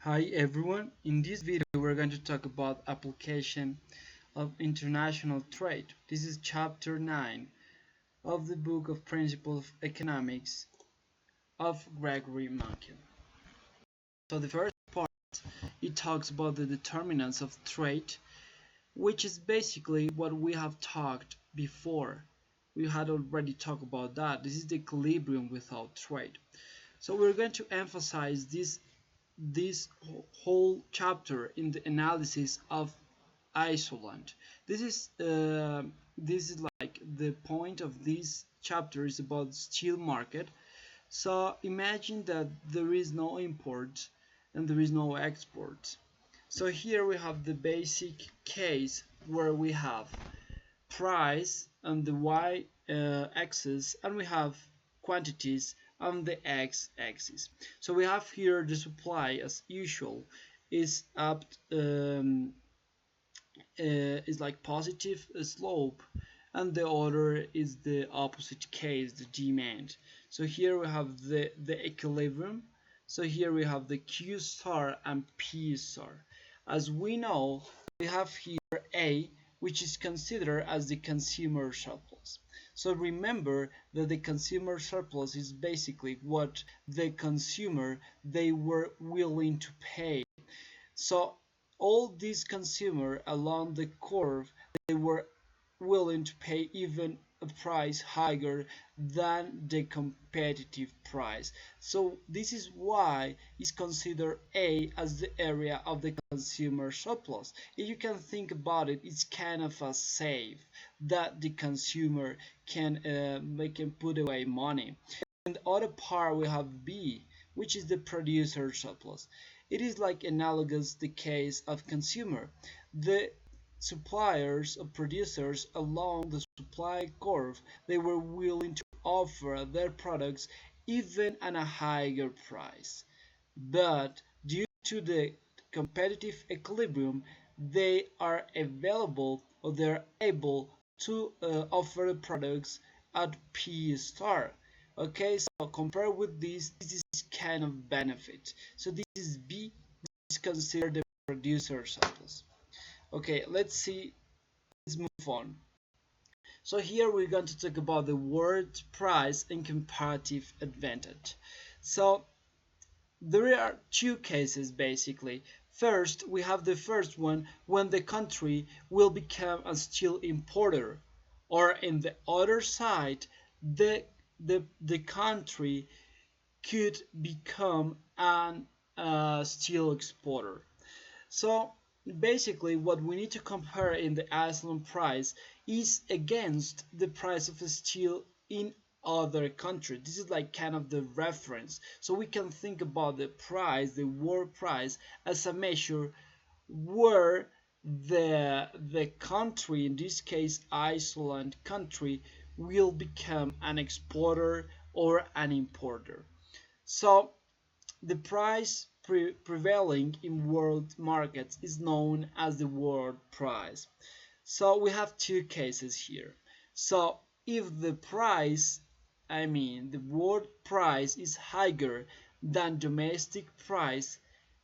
Hi everyone, in this video we're going to talk about application of international trade. This is chapter 9 of the book of Principles of Economics of Gregory Mankiw. So the first part, it talks about the determinants of trade, which is basically what we have talked before. We had already talked about that. This is the equilibrium without trade. So we're going to emphasize this whole chapter in the analysis of Iceland. This is like the point of this chapter is about steel market. So imagine that there is no import and there is no export. So here we have the basic case where we have price on the y-axis and we have quantities on the x-axis. So we have here the supply as usual is up is like positive slope, and the other is the opposite case, the demand. So here we have the equilibrium. So here we have the Q star and P star. As we know, we have here A, which is considered as the consumer surplus. So remember that the consumer surplus is basically what the consumer they were willing to pay. So all these consumers along the curve, they were willing to pay even a price higher than the competitive price. So this is why it's considered A as the area of the consumer surplus. If you can think about it, it's kind of a save that the consumer can they can put away money. And the other part we have B, which is the producer surplus. It is like analogous the case of consumer. The suppliers or producers along the supply curve, they were willing to offer their products even at a higher price. But due to the competitive equilibrium, they are available or they're able to offer the products at P star. Okay, so compared with this is kind of benefit. So this is B, this is considered the producer surplus. Okay, let's move on. So here we're going to talk about the word price and comparative advantage. So there are two cases basically. First, we have the first one when the country will become a steel importer, or in the other side, the country could become an steel exporter. So basically what we need to compare in the Iceland price is against the price of steel in other countries. This is like kind of the reference. So we can think about the price, the world price, as a measure where the country, in this case Iceland country, will become an exporter or an importer. So the price prevailing in world markets is known as the world price. So we have two cases here. So if the price, the world price is higher than domestic price,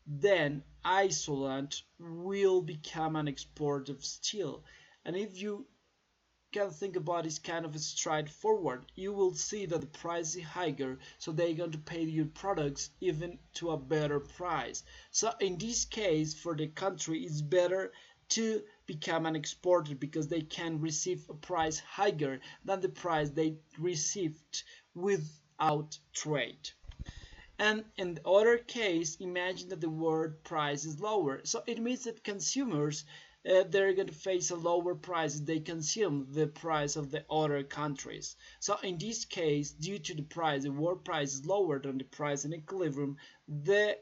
then Iceland will become an exporter of steel. And if you can think about is kind of straightforward. You will see that the price is higher, so they're going to pay your products even to a better price. So in this case, for the country, it's better to become an exporter because they can receive a price higher than the price they received without trade. And in the other case, imagine that the world price is lower. So it means that consumers they're going to face a lower price if they consume the price of the other countries. So in this case, due to the world price is lower than the price in equilibrium, the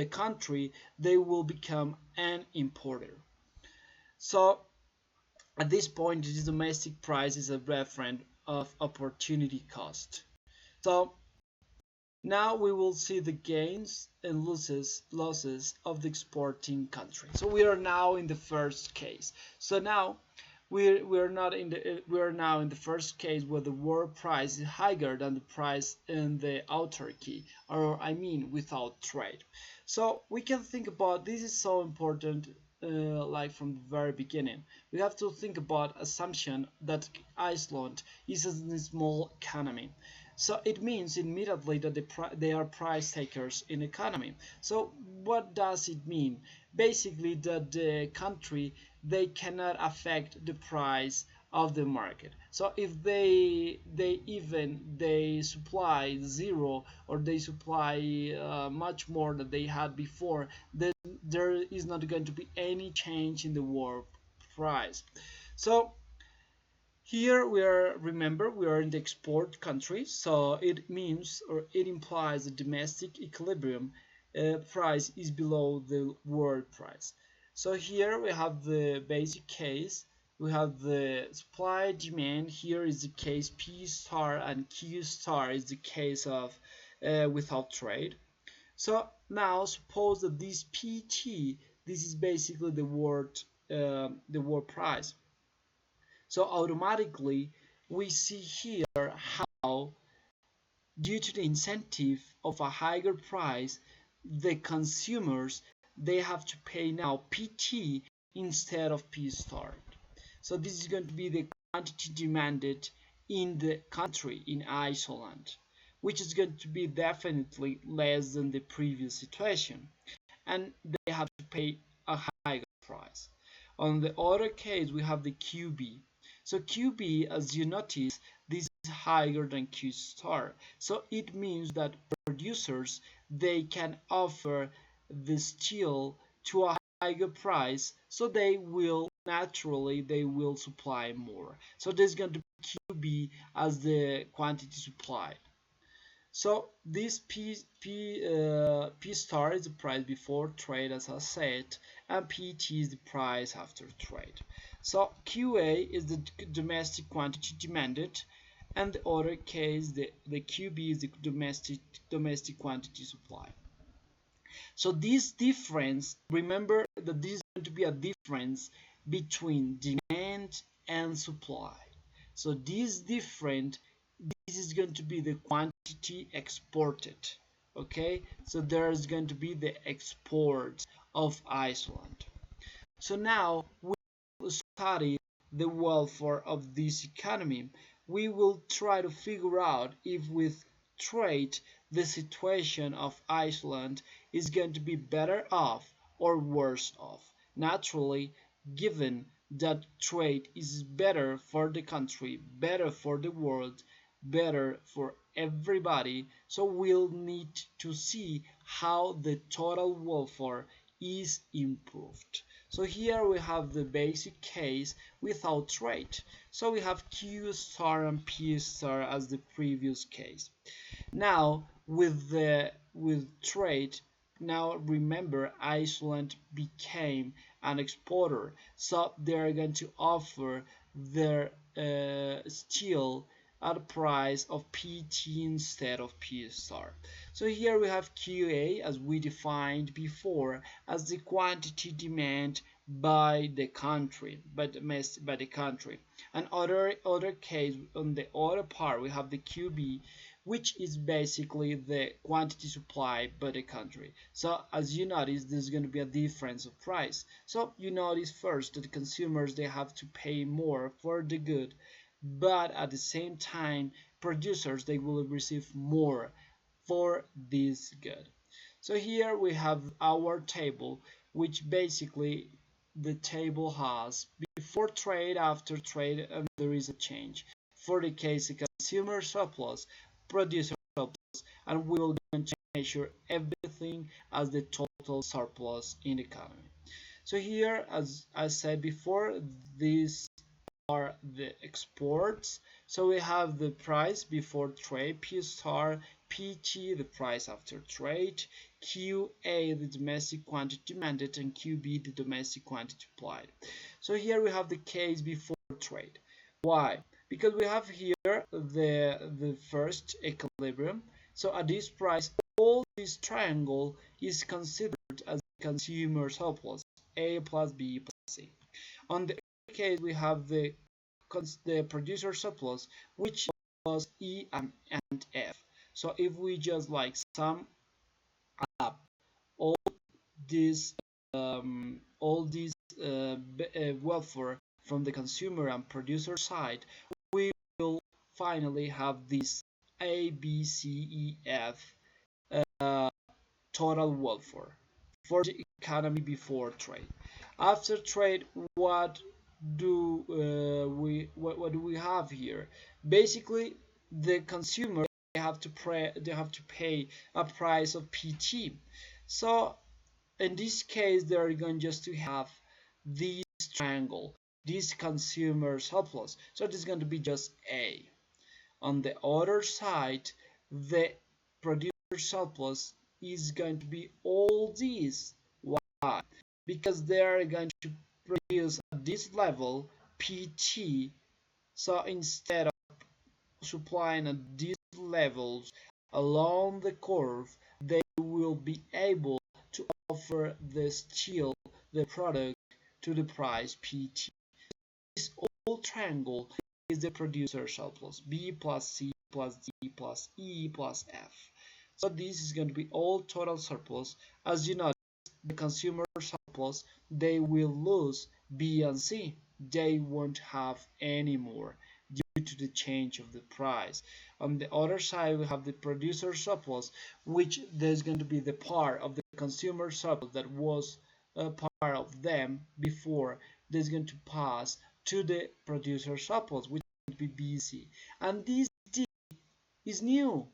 country they will become an importer. So at this point, this domestic price is a reference of opportunity cost. So now we will see the gains and losses of the exporting country. So we are now in the first case. So now we're now in the first case where the world price is higher than the price in the autarky, or I mean without trade. So we can think about this is so important, like from the very beginning. We have to think about assumption that Iceland is a small economy. So it means immediately that they are price takers in economy. So what does it mean? Basically that the country they cannot affect the price of the market. So if they supply zero, or they supply much more than they had before, then there is not going to be any change in the world price. So here we are, remember, we are in the export country, so it means, or it implies, the domestic equilibrium price is below the world price. So here we have the basic case. We have the supply demand. Here is the case P star, and Q star is the case of without trade. So now suppose that this PT, this is basically the world price. So automatically we see here how, due to the incentive of a higher price, the consumers they have to pay now PT instead of P star. So this is going to be the quantity demanded in the country, in Iceland, which is going to be definitely less than the previous situation, and they have to pay a higher price. On the other case, we have the QB. So QB, as you notice, this is higher than Q star. So it means that producers they can offer the steel to a higher price, so they will naturally they will supply more. So there's going to be QB as the quantity supplied. So this P star is the price before trade, as I said, and PT is the price after trade. So QA is the domestic quantity demanded, and the other case the QB is the domestic quantity supplied. So this difference, remember that this is going to be a difference between demand and supply. So this is going to be the quantity exported. Okay, so there's going to be the export of Iceland. So now we will study the welfare of this economy. We will try to figure out if with trade the situation of Iceland is going to be better off or worse off. Naturally, given that trade is better for the country, better for the world, better for everybody, so we'll need to see how the total welfare is improved. So here we have the basic case without trade. So we have Q star and P star as the previous case. Now with trade, now remember Iceland became an exporter, so they're going to offer their steel at a price of PT instead of P star. So here we have QA, as we defined before, as the quantity demand by the country, by the country. And other case, on the other part, we have the QB, which is basically the quantity supplied by the country. So as you notice, there's going to be a difference of price. So you notice first that the consumers they have to pay more for the good, but at the same time producers they will receive more for this good. So here we have our table, which basically the table has before trade, after trade, and there is a change. For the case of consumer surplus, producer surplus, and we will going to measure everything as the total surplus in the economy. So here, as I said before, these are the exports. So we have the price before trade, P star, PT, the price after trade, QA, the domestic quantity demanded, and QB, the domestic quantity applied. So here we have the case before trade. Why? Because we have here the first equilibrium. So at this price, all this triangle is considered as consumer surplus, A plus B plus C. On the case we have the producer surplus, which was E and F. So if we just like sum up all these welfare from the consumer and producer side, we will finally have this A, B, C, E, F total welfare for the economy before trade. After trade, what what do we have here? Basically, the consumer they have to pay a price of PT. So in this case, they're going just to have this triangle, this consumer surplus. So it is going to be just A. On the other side, the producer surplus is going to be all these. Why? Because they are going to produce at this level PT. So instead of supplying at these levels along the curve, they will be able to offer the product to the price PT. This whole triangle is the producer surplus, B plus C plus D plus E plus F. So this is going to be all total surplus. As you know, the consumer surplus, they will lose B and C. They won't have any more due to the change of the price. On the other side, we have the producer surplus, which there's going to be the part of the consumer surplus that was a part of them before. There's going to pass to the producer surplus, which would be BC. And this D is new.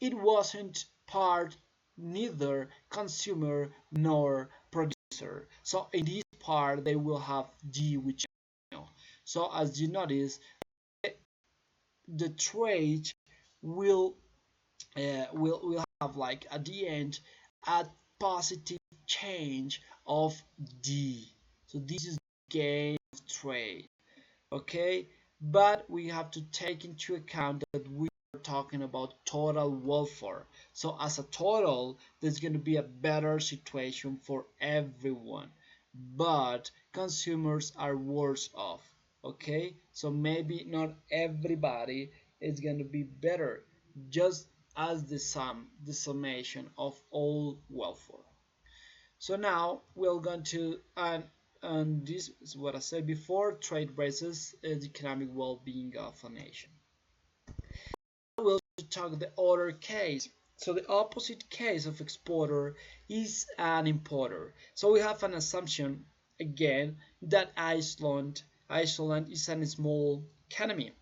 It wasn't part neither consumer nor producer. So in this part, they will have D, which is new. So as you notice, the trade will have like at the end a positive change of D. So this is the gain of trade. Okay, but we have to take into account that we are talking about total welfare. So as a total, there's going to be a better situation for everyone, but consumers are worse off. Okay, so maybe not everybody is going to be better, just as the summation of all welfare. So now we're going to and this is what I said before, trade raises the economic well-being of a nation. We'll talk the other case. So the opposite case of exporter is an importer. So we have an assumption again that Iceland is a small economy.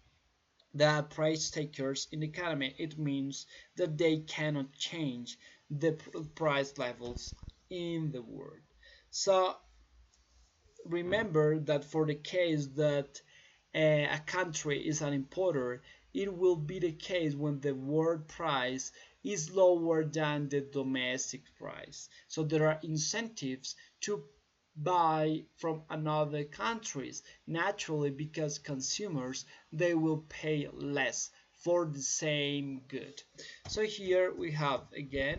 The price takers in the economy, it means that they cannot change the price levels in the world. So remember that for the case that a country is an importer, it will be the case when the world price is lower than the domestic price. So there are incentives to buy from another countries, naturally, because consumers, they will pay less for the same good. So here we have again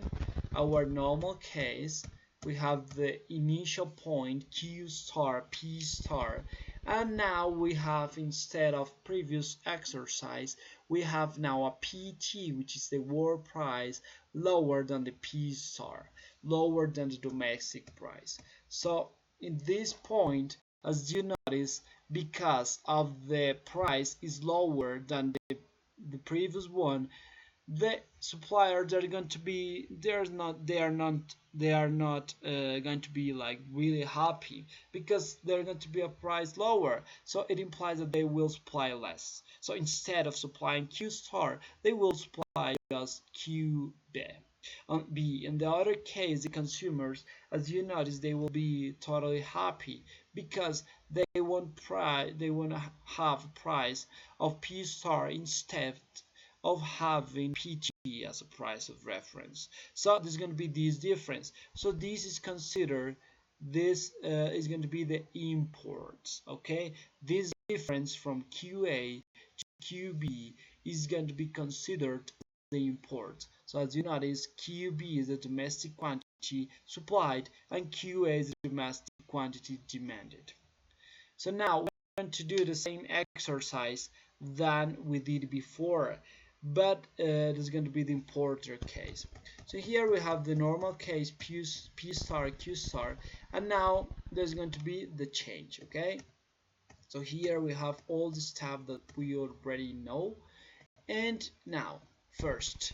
our normal case. We have the initial point Q star, P star, and now we have, instead of previous exercise, we have now a PT, which is the world price lower than the P star, lower than the domestic price. So in this point, as you notice, because of the price is lower than the previous one, the suppliers are going to be they are not going to be like really happy, because they're going to be a price lower, so it implies that they will supply less. So instead of supplying Q star, they will supply just Q B. On B, in the other case, the consumers, as you notice, they will be totally happy, because they want to have a price of P star instead of having PT as a price of reference. So there's going to be this difference. So this is considered, this is going to be the imports. Okay, this difference from QA to QB is going to be considered the import. So as you notice, QB is the domestic quantity supplied and QA is the domestic quantity demanded. So now going to do the same exercise than we did before, but it is going to be the importer case. So here we have the normal case P star Q star, and now there's going to be the change. Okay, so here we have all the stuff that we already know. And now first,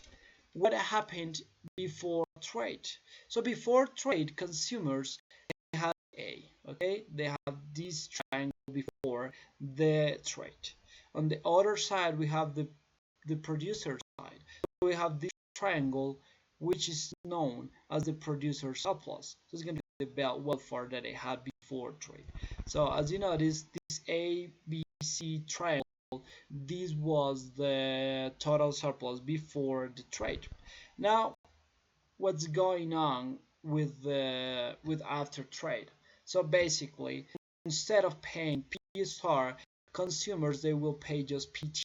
what happened before trade? So before trade, consumers have A, okay, they have this triangle before the trade. On the other side we have the producer side. So we have this triangle which is known as the producer surplus. So it's going to be the welfare that they had before trade. So as you notice, this A, B, C triangle, this was the total surplus before the trade. Now what's going on with after trade? So basically, instead of paying P star, consumers they will pay just PT,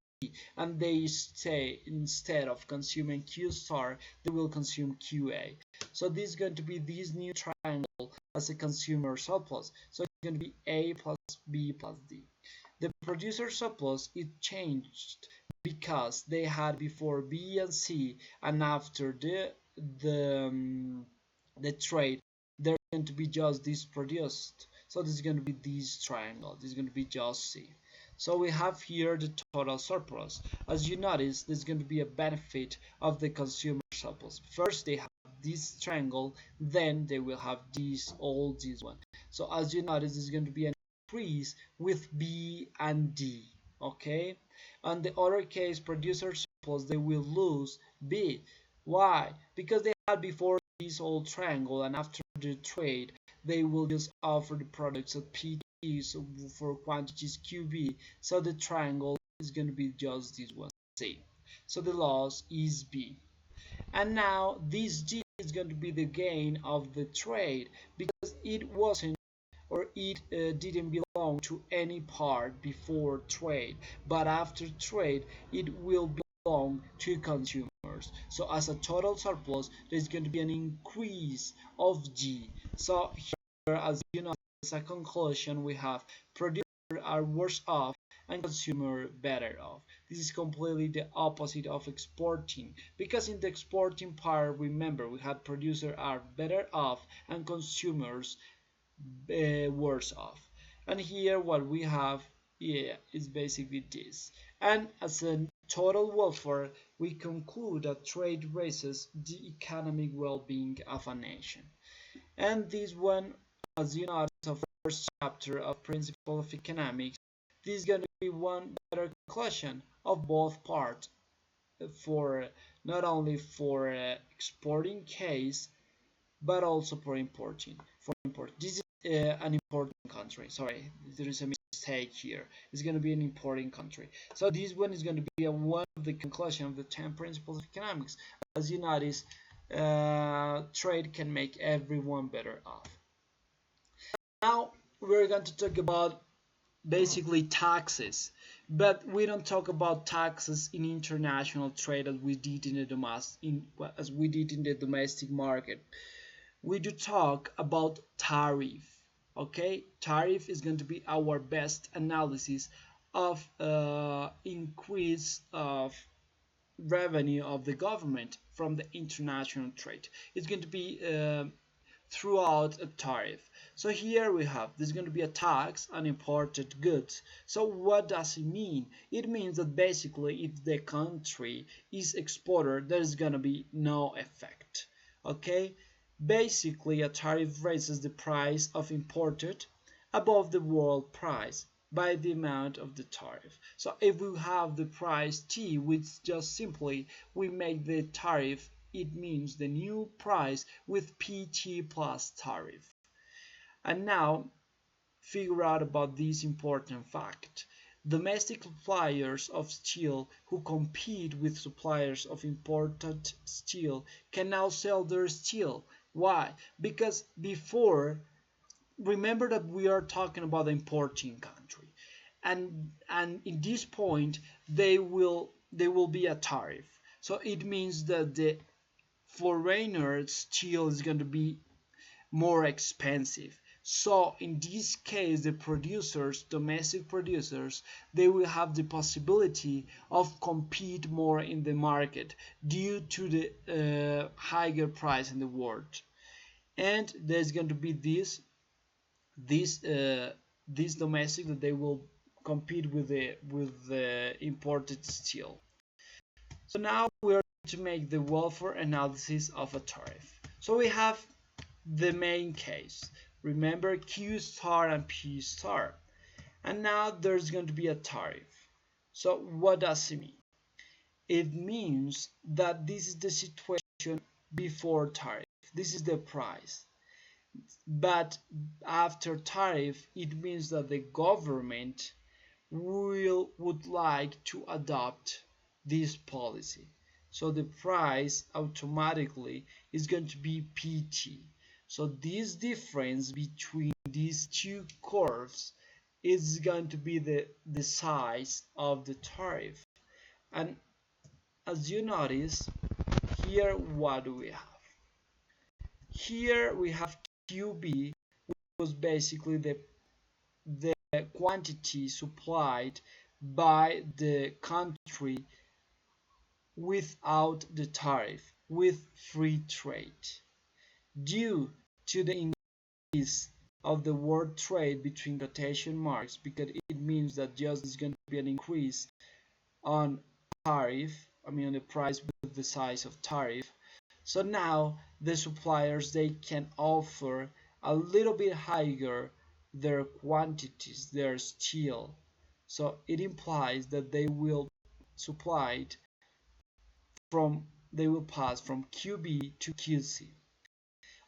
and they say instead of consuming Q star, they will consume QA. So this is going to be this new triangle as a consumer surplus. So it's going to be A plus B plus D. The producer surplus it changed because they had before B and C, and after the trade they're going to be just this produced. So this is going to be this triangle. This is going to be just C. So we have here the total surplus. As you notice, there's going to be a benefit of the consumer surplus. First they have this triangle, then they will have all this one. So as you notice, there's going to be an increase with B and D. Okay, on the other case, producer surplus, they will lose B. Why? Because they had before this old triangle, and after the trade they will just offer the products at PT, so for quantities QB, so the triangle is going to be just this one C. So the loss is B. And now this D is going to be the gain of the trade, because it wasn't, or it didn't belong to any part before trade, but after trade it will belong to consumers. So as a total surplus, there's going to be an increase of G. So here, as you know, as a conclusion, we have producer are worse off and consumer better off. This is completely the opposite of exporting, because in the exporting part, remember, we had producer are better off and consumers worse off. And here what we have is basically this. And as a total welfare, we conclude that trade raises the economic well-being of a nation. And this one, as you know, is the first chapter of Principle of Economics. This is going to be one better conclusion of both parts, for not only for exporting case, but also for importing. This is an important country. Sorry, there is a mistake here. It's going to be an importing country. So this one is going to be one of the conclusion of the 10 principles of economics. As you notice, trade can make everyone better off. Now we're going to talk about basically taxes, but we don't talk about taxes in international trade as we did in the domestic market. We do talk about tariff. Okay, tariff is going to be our best analysis of increase of revenue of the government from the international trade. It's going to be throughout a tariff. So here we have, there's going to be a tax on imported goods. So what does it mean? It means that basically if the country is exporter, there's going to be no effect. Okay, basically a tariff raises the price of imported above the world price by the amount of the tariff. So if we have the price T, which just simply we make the tariff, it means the new price with PT plus tariff. And now figure out about this important fact. Domestic suppliers of steel who compete with suppliers of imported steel can now sell their steel. Why? Because before, remember that we are talking about the importing country, and in this point there will be a tariff. So it means that the foreigner steel is going to be more expensive. So in this case, the producers, domestic producers, they will have the possibility of compete more in the market due to the higher price in the world. And there's going to be this domestic that they will compete with the imported steel. So now we are going to make the welfare analysis of a tariff. So we have the main case. Remember Q star and P star. And now there's going to be a tariff. So what does it mean? It means that this is the situation before tariff. This is the price. But after tariff, it means that the government would like to adopt this policy. So the price automatically is going to be PT. So this difference between these two curves is going to be the size of the tariff. And as you notice, here what do we have? Here we have QB, which was basically the quantity supplied by the country without the tariff, with free trade. Due to the increase of the world trade between quotation marks, because it means that just is going to be an increase on tariff, on the price with the size of tariff. So now the suppliers, they can offer a little bit higher their quantities, their steel. So it implies that they will pass from QB to QC.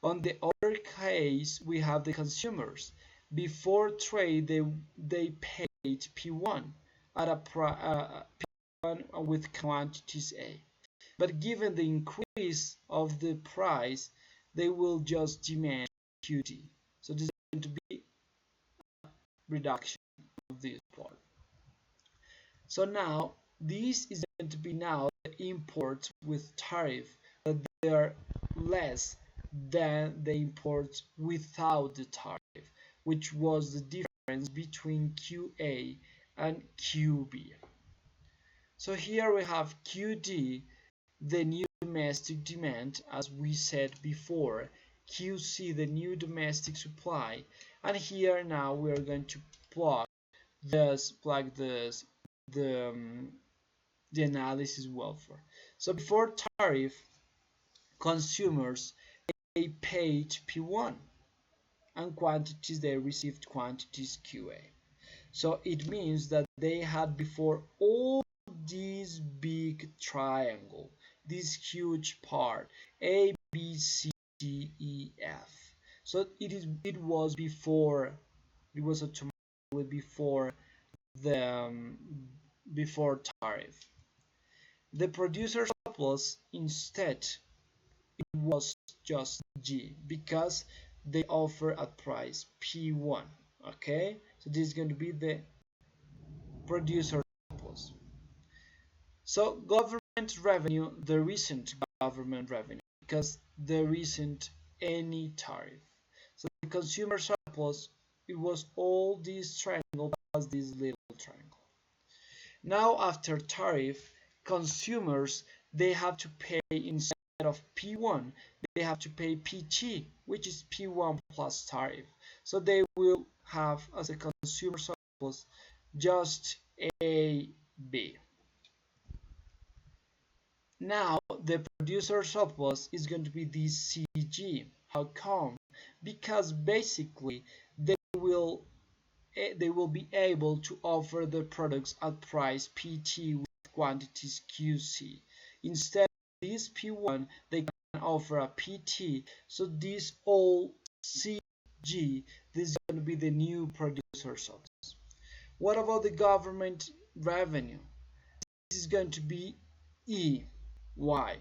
On the other case, we have the consumers. Before trade, they paid P1 at P1 with quantities A. But given the increase of the price, they will just demand QD. So this is going to be a reduction of this part. So now this is going to be now the imports with tariff, that they are less than the imports without the tariff, which was the difference between QA and QB. So here we have QD, the new domestic demand, as we said before, QC, the new domestic supply, and here now we are going to plug the analysis welfare. So before tariff, consumers, they paid P1, and quantities, they received quantities QA. So it means that they had before all this big triangle, this huge part, A, B, C, D, E, F. So it was automatically before before tariff. The producer surplus, instead, it was just G, because they offer a price P1. Okay, so this is going to be the producer surplus. So government revenue, there isn't government revenue because there isn't any tariff. So the consumer surplus, it was all this triangle plus this little triangle. Now after tariff, consumers, they have to pay, instead of P1, they have to pay PT, which is P1 plus tariff. So they will have as a consumer surplus just AB. Now the producer surplus is going to be this CG. How come? Because basically they will be able to offer the products at price PT with quantities QC. Instead of this P1, they can offer a PT. So this all CG, this is going to be the new producer surplus. What about the government revenue? This is going to be E. Why?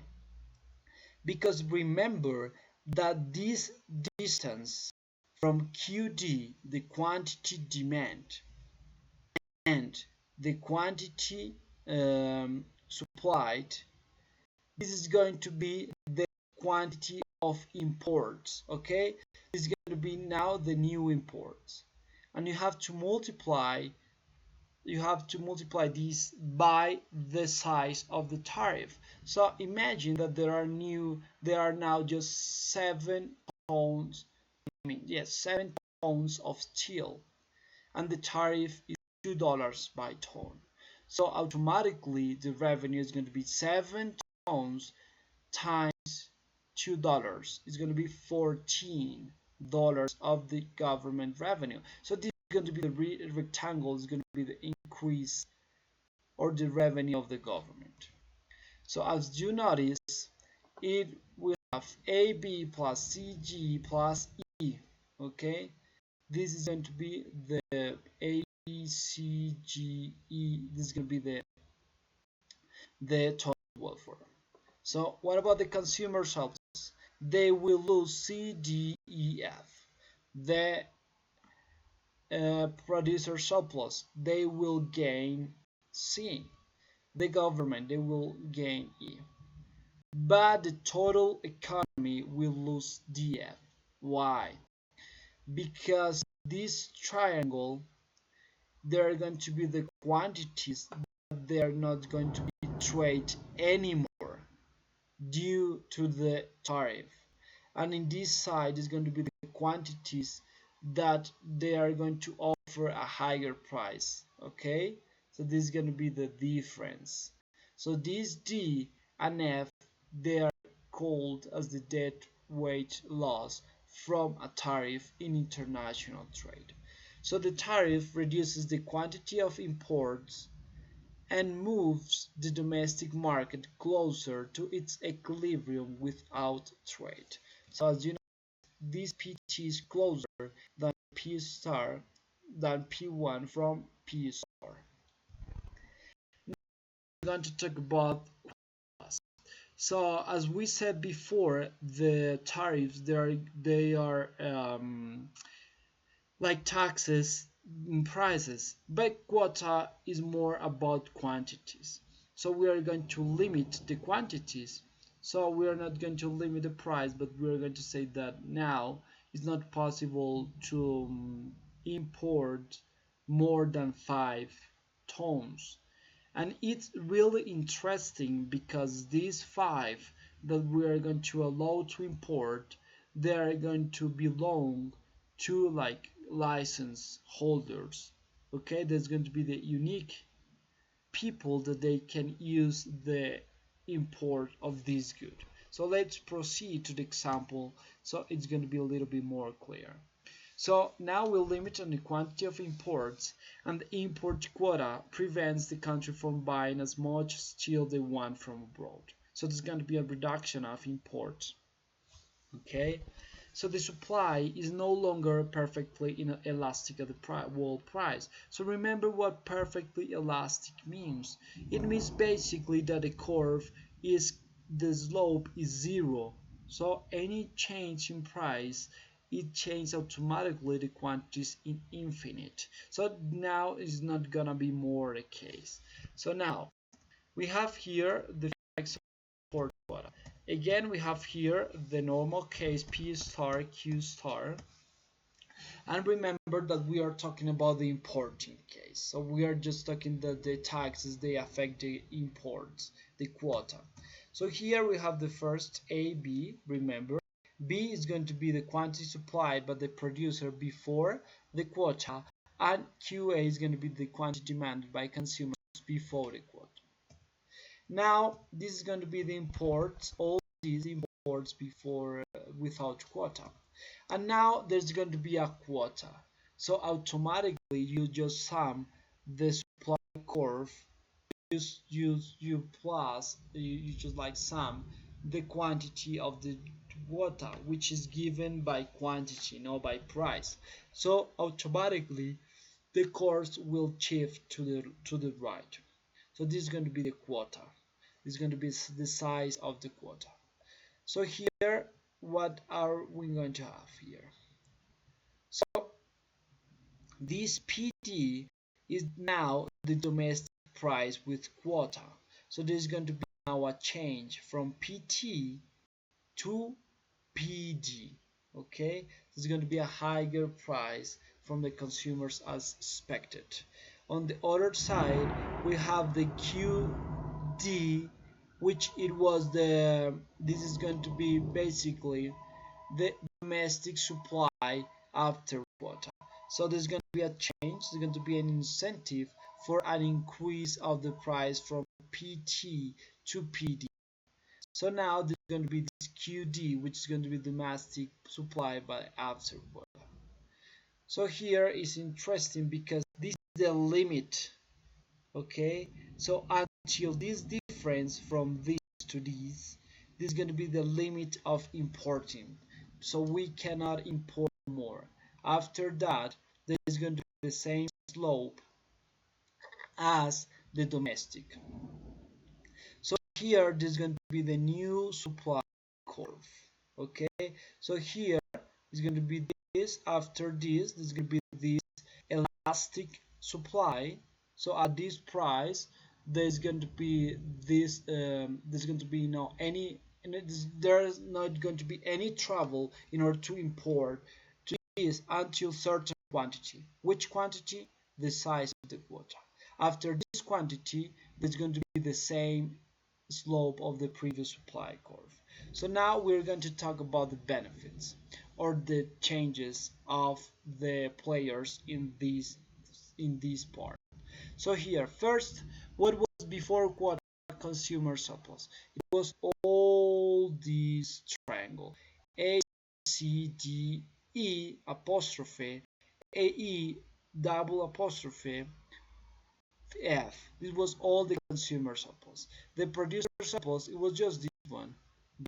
Because remember that this distance from QD, the quantity demand, and the quantity supplied, this is going to be the quantity of imports. Okay, this is going to to be now the new imports, and you have to multiply this by the size of the tariff. So imagine that there are now just 7 tons, 7 tons of steel, and the tariff is $2 by ton. So automatically the revenue is going to be 7 tons times $2. It's going to be $14 of the government revenue. So this is going to be the rectangle, is going to be the increase or the revenue of the government. So as you notice, it will have AB plus CG plus E. Okay, this is going to be the ACGE. This is going to be the total welfare. So what about the consumer surplus? They will lose C, D, E, F. The producer surplus, they will gain C. The government, they will gain E. But the total economy will lose DF. Why? Because this triangle, there are going to be the quantities, but they are not going to be traded anymore due to the tariff. And in this side is going to be the quantities that they are going to offer a higher price. Okay, so this is going to be the difference. So these D and F, they are called as the deadweight loss from a tariff in international trade. So the tariff reduces the quantity of imports and moves the domestic market closer to its equilibrium without trade. So as you know, this PT is closer than P star than P1 from P star. Now we're going to talk about quotas. So as we said before, the tariffs they are like taxes in prices, but quota is more about quantities. So we are going to limit the quantities. So we are not going to limit the price, but we are going to say that now it's not possible to import more than 5 tons. And it's really interesting because these 5 that we are going to allow to import, they are going to belong to like license holders. Okay, there's going to be the unique people that they can use the import of this good. So let's proceed to the example so it's going to be a little bit more clear. So now we'll limit on the quantity of imports, and the import quota prevents the country from buying as much steel they want from abroad. So there's going to be a reduction of imports. Okay, so the supply is no longer perfectly elastic at the world price. So remember what perfectly elastic means. It means basically that the curve is, the slope is zero. So any change in price, it changes automatically the quantities in infinite. So now it's not gonna be more the case. So now we have here the import quota. Again, we have here the normal case P star, Q star. And remember that we are talking about the importing case. So we are just talking that the taxes, they affect the imports, the quota. So here we have the first A, B, remember. B is going to be the quantity supplied by the producer before the quota, and QA is going to be the quantity demanded by consumers before the quota. Now this is going to be the imports, all these imports before without quota, and now there's going to be a quota. So automatically you just sum the supply curve, you just like sum the quantity of the quota, which is given by quantity, not by price. So automatically the curves will shift to the right. So this is going to be the quota. This is going to be the size of the quota. So here, what are we going to have here? So this PT is now the domestic price with quota. So this is going to be now a change from PT to PD. Okay, there's going to be a higher price from the consumers as expected. On the other side, we have the QD, which it was this is going to be basically the domestic supply after quota. So there's going to be a change, there's going to be an incentive for an increase of the price from PT to PD. So now there's going to be this QD, which is going to be domestic supply by after quota. So here is interesting because this is the limit. Okay, so until this difference from this to this is going to be the limit of importing. So we cannot import more. After that, there is going to be the same slope as the domestic. So here there's going to be the new supply curve. Okay, so here is going to be this. After this, there's going to be this elastic supply. So at this price, there's going to be this. There's going to be there's not going to be any trouble in order to import to this until certain quantity. Which quantity? The size of the quota. After this quantity, there's going to be the same slope of the previous supply curve. So now we're going to talk about the benefits or the changes of the players in this part. So here, first, what was before quota consumer surplus? It was all this triangle: A, C, D, E apostrophe, AE double apostrophe, F. This was all the consumer surplus. The producer surplus, it was just this one.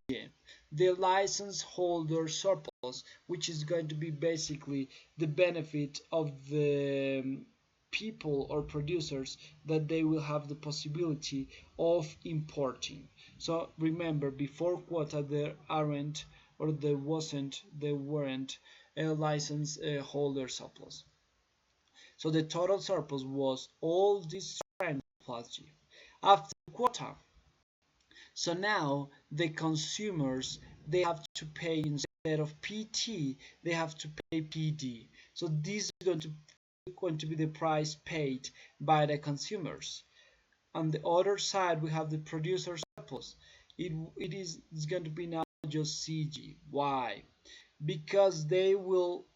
Yeah. The license holder surplus, which is going to be basically the benefit of the people or producers, that they will have the possibility of importing. So remember, before quota there aren't or there weren't a license holder surplus. So the total surplus was all this trend plus G. After quota, so now the consumers, they have to pay, instead of PT, they have to pay PD. So this is going to be the price paid by the consumers. On the other side, we have the producer surplus. It is going to be now just CG. Why? Because they will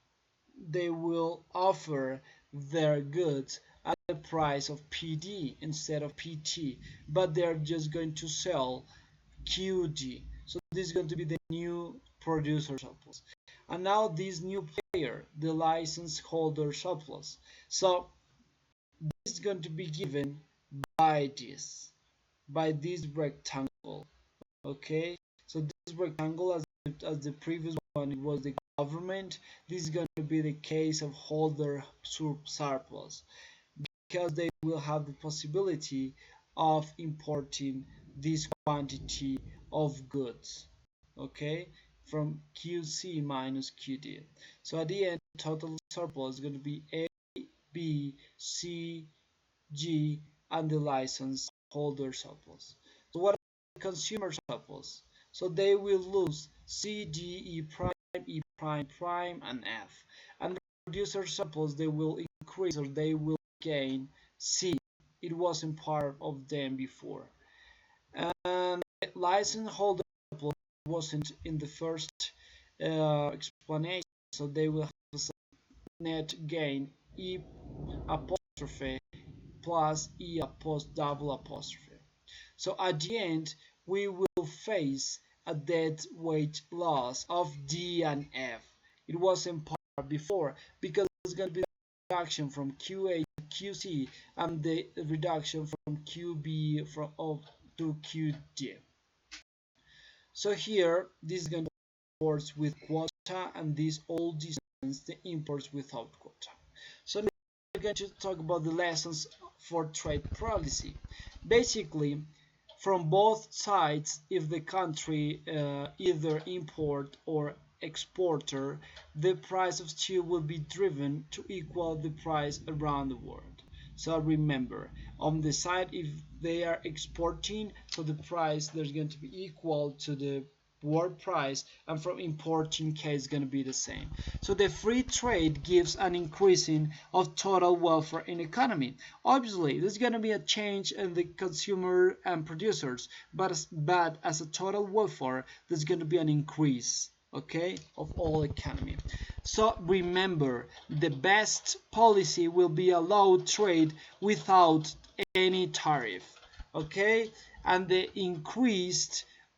offer their goods at the price of PD instead of PT, but they're just going to sell QD. So this is going to be the new producer surplus. And now this new player, the license holder surplus. So this is going to be given by this rectangle. Okay, so this rectangle, as the previous one, it was the government. This is going to be the case of holder surplus, because they will have the possibility of importing this quantity of goods, okay, from QC minus QD. So at the end, total surplus is going to be A, B, C, G, and the license holder surplus. So what are the consumer surplus? So they will lose C, D, E prime, E prime, prime, and F. And the producer surplus, they will increase or they will gain C. It wasn't part of them before. And the license holder surplus wasn't in the first explanation, so they will have a net gain E apostrophe plus E double apostrophe. So at the end, we will face a dead weight loss of D and F. It wasn't part before because it's going to be a reduction from QA to QC and the reduction from QB to QD. So here, this is going to be imports with quota, and this all distance the imports without quota. So now we're going to talk about the lessons for trade policy. Basically, from both sides, if the country either import or exporter, the price of steel will be driven to equal the price around the world. So remember, on the side, if they are exporting, so the price there's going to be equal to the world price, and from importing case is going to be the same. So the free trade gives an increasing of total welfare in economy. Obviously there's going to be a change in the consumer and producers, but as a total welfare there's going to be an increase, okay, of all economy. So remember, the best policy will be allow trade without any tariff, okay, and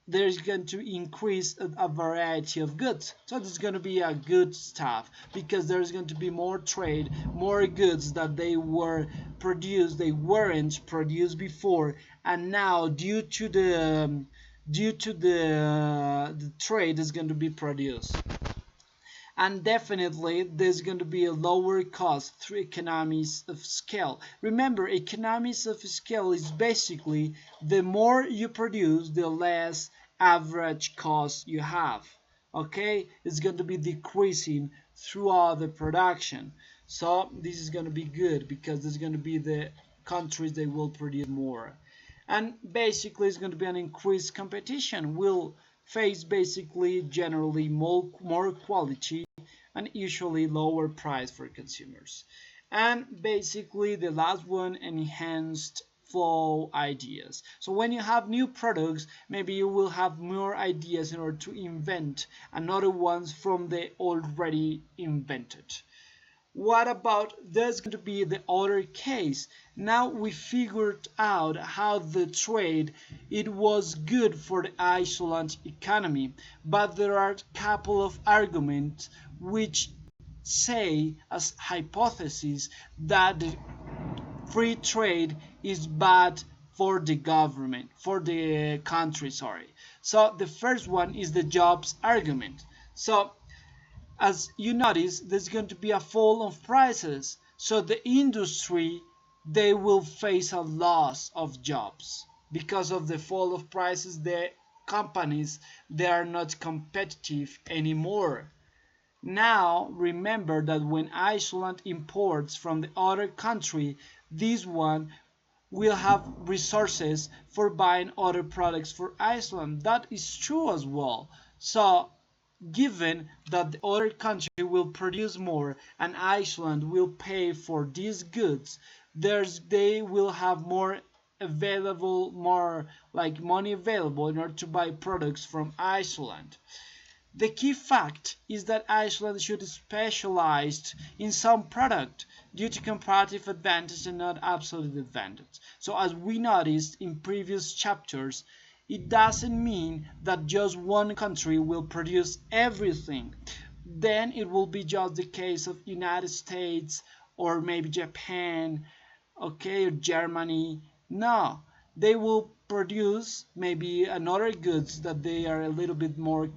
there's going to increase a variety of goods. So there's going to be a good stuff because there's going to be more trade, more goods that they weren't produced before, and now due to the trade is going to be produced. And definitely there's going to be a lower cost through economies of scale. Remember, economies of scale is basically the more you produce, the less average cost you have. Okay, it's going to be decreasing throughout the production. So this is going to be good because there's going to be the countries that will produce more, and basically it's going to be an increased competition. We'll face basically generally more quality and usually lower price for consumers. And basically the last one, enhanced flow ideas. So when you have new products, maybe you will have more ideas in order to invent another ones from the already invented. What about there's going to be the other case? Now we figured out how the trade it was good for the Iceland economy, but there are a couple of arguments which say as hypothesis that the free trade is bad for the government, for the country, sorry. So the first one is the jobs argument. So as you notice, there's going to be a fall of prices, so the industry they will face a loss of jobs because of the fall of prices. The companies they are not competitive anymore. Now remember that when Iceland imports from the other country, this one will have resources for buying other products for Iceland. That is true as well. So given that the other country will produce more and Iceland will pay for these goods, they will have more available, more like money available in order to buy products from Iceland. The key fact is that Iceland should specialize in some product due to comparative advantage and not absolute advantage. So as we noticed in previous chapters, it doesn't mean that just one country will produce everything. Then it will be just the case of United States or maybe Japan, okay, or Germany. No, they will produce maybe another goods that they are a little bit more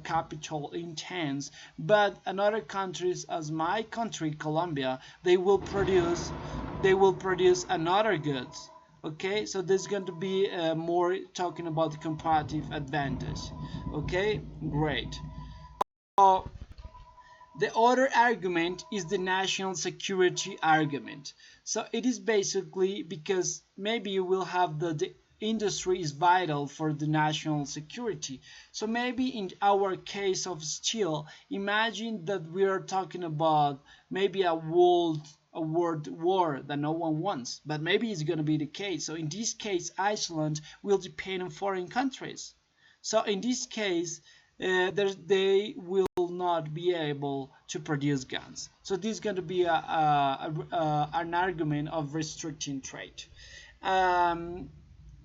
capital intense, but another countries as my country Colombia, they will produce another goods. Okay, so this is going to be more talking about the comparative advantage. Okay, great. So the other argument is the national security argument. So it is basically because maybe you will have the industry is vital for the national security. So maybe in our case of steel, imagine that we are talking about maybe a world war that no one wants, but maybe it's going to be the case. So in this case, Iceland will depend on foreign countries. So in this case, they will not be able to produce guns. So this is going to be an argument of restricting trade.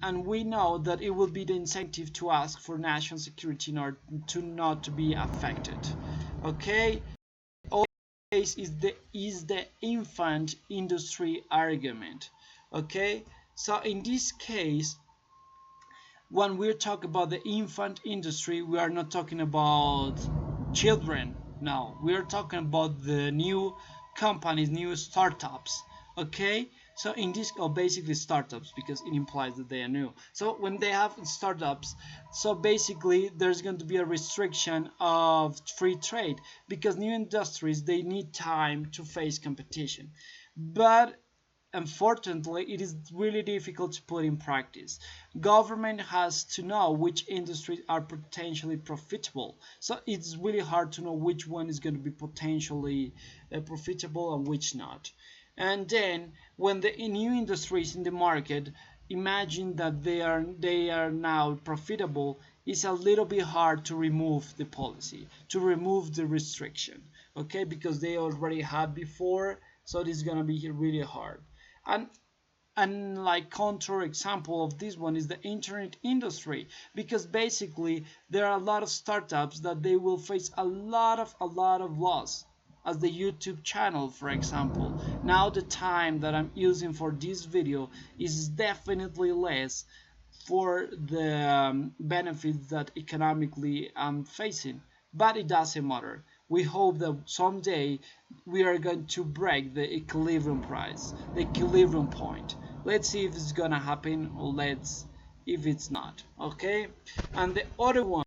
And we know that it will be the incentive to ask for national security in order to not to be affected. Okay, case is the infant industry argument. Okay, so in this case, when we talk about the infant industry, we are not talking about children. No, we are talking about the new companies, new startups. Okay, so in this, or basically startups, because it implies that they are new. So when they have startups, so basically there's going to be a restriction of free trade because new industries they need time to face competition. But unfortunately, it is really difficult to put in practice. Government has to know which industries are potentially profitable. So it's really hard to know which one is going to be potentially profitable and which not. And then when the new industries in the market imagine that they are now profitable, it's a little bit hard to remove the policy, to remove the restriction, okay, because they already had before, so this is gonna be really hard. And like counter example of this one is the internet industry, because basically there are a lot of startups that they will face a lot of loss, as the YouTube channel, for example. Now the time that I'm using for this video is definitely less for the benefits that economically I'm facing, but it doesn't matter. We hope that someday we are going to break the equilibrium price, the equilibrium point. Let's see if it's gonna happen, or let's if it's not. Okay, and the other one,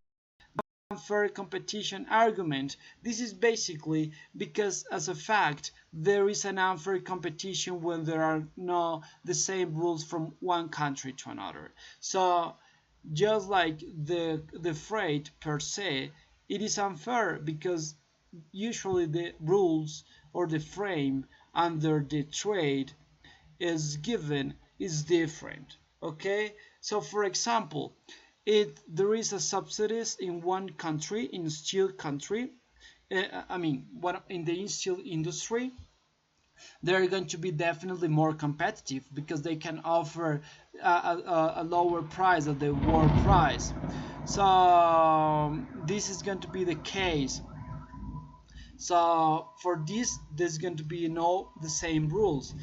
unfair competition argument. This is basically because, as a fact, there is an unfair competition when there are no the same rules from one country to another. So just like the freight per se, it is unfair because usually the rules or the frame under the trade is given is different. Okay, so for example, it there is a subsidies in one country, in steel country, I mean what in the steel industry, they're going to be definitely more competitive because they can offer a lower price than the world price. So this is going to be the case. So for this, there's going to be no the same rules.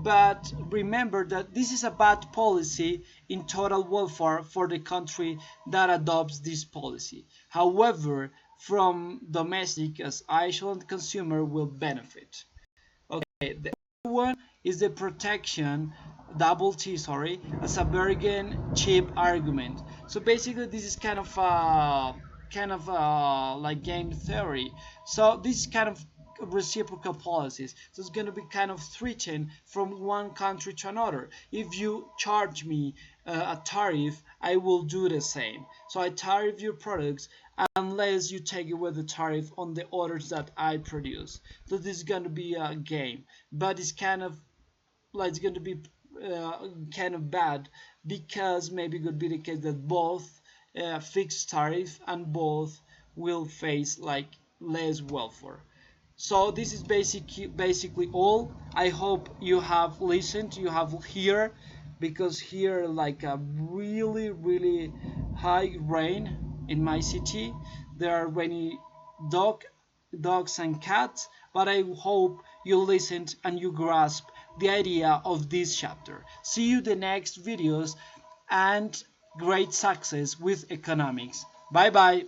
But remember that this is a bad policy in total welfare for the country that adopts this policy. However, from domestic as island consumer will benefit. Okay, the other one is the protection, double T, sorry, as a bargain chip argument. So basically, this is kind of like game theory. So this is kind of reciprocal policies. So it's going to be kind of threatened from one country to another. If you charge me a tariff, I will do the same. So I tariff your products unless you take away the tariff on the orders that I produce. So this is going to be a game, but it's kind of like it's going to be kind of bad because maybe it could be the case that both fixed tariff and both will face like less welfare. So this is basically all. I hope you have listened, you have heard, because here like a really high rain in my city. There are rainy dog dogs and cats, but I hope you listened and you grasp the idea of this chapter. See you the next videos, and great success with economics. Bye bye.